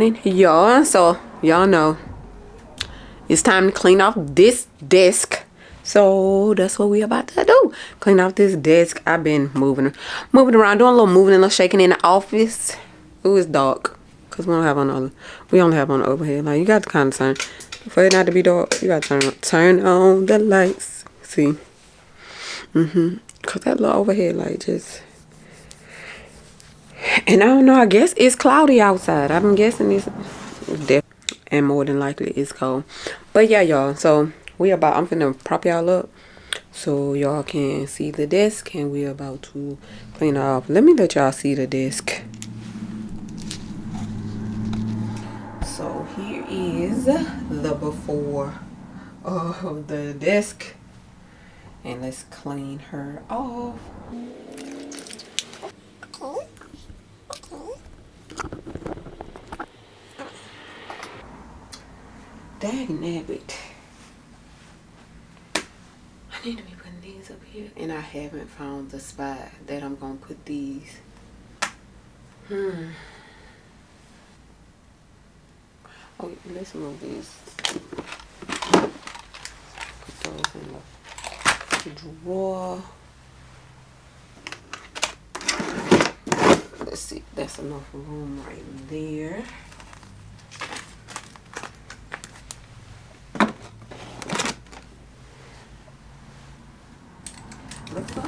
morning, y'all. So y'all know it's time to clean off this desk. So that's what we about to do. Clean off this desk. I've been moving around, doing a little moving and a little shaking in the office. Ooh, it's dark. Cause we only have on the overhead. Like, you got to kind of turn for it not to be dark. You got to turn on the lights. See. Cause that little overhead light just. And I don't know, I guess it's cloudy outside. I'm guessing it's definitely, and more than likely it's cold. But yeah, y'all, so I'm finna prop y'all up so y'all can see the desk, and we about to clean it off. Let me let y'all see the desk. So here is the before of the desk, and let's clean her off. Dagnabbit. I need to be putting these up here, and I haven't found the spot that I'm gonna put these. Oh, let's move these. Put those in the drawer. Let's see, that's enough room right there. Looks like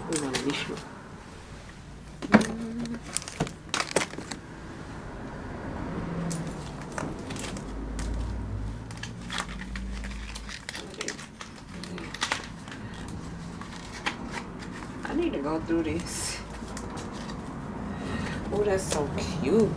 we're gonna be sure. I need to go through this. Oh, that's so cute.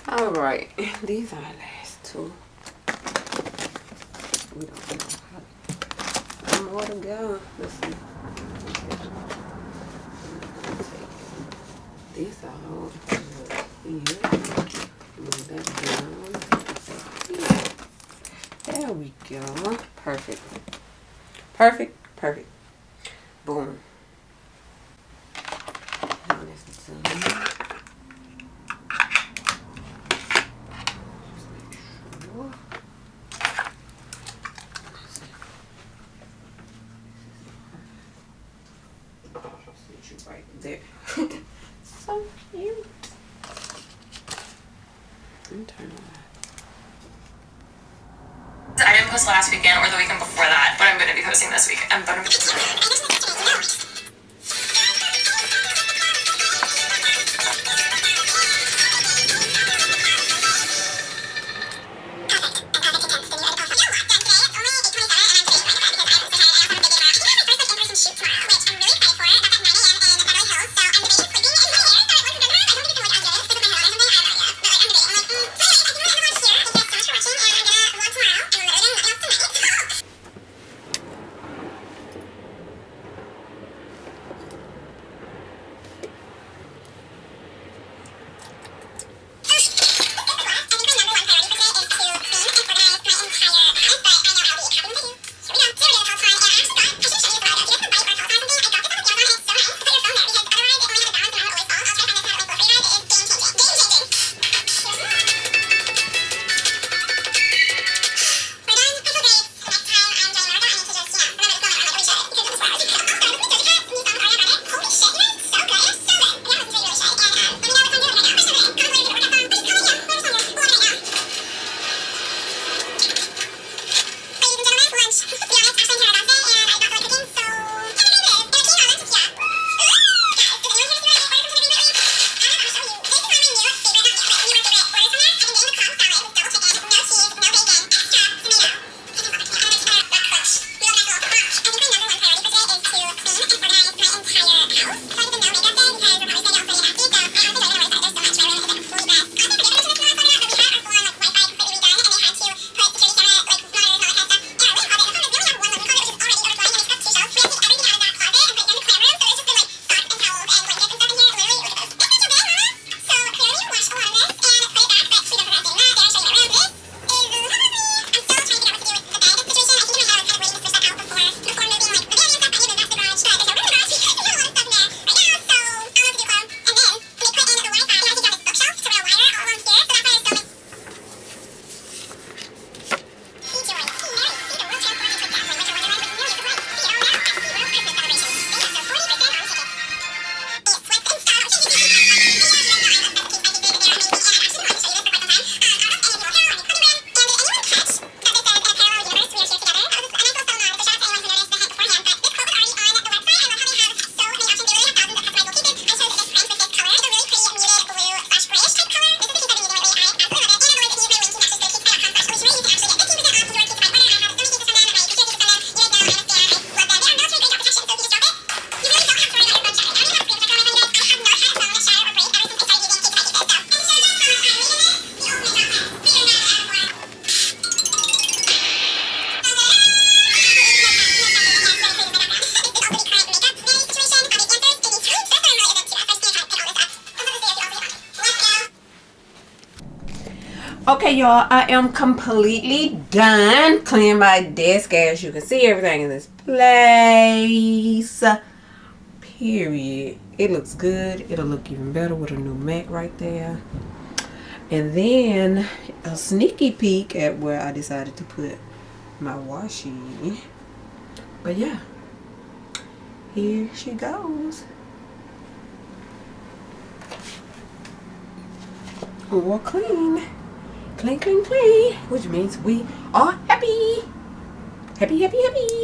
All right, these are the last two. We don't know how more to go. Let's see. These are all here. Move that down. There we go. Perfect. Perfect. Perfect. Boom. And this done. Right there. So cute. I didn't post last weekend or the weekend before that, but I'm going to be posting this week. Okay, y'all, I am completely done cleaning my desk. As you can see, everything in this place. Period. It looks good. It'll look even better with a new mat right there. And then a sneaky peek at where I decided to put my washi. But yeah, here she goes. All clean. Clean, clean, clean. Which means we are happy. Happy, happy, happy.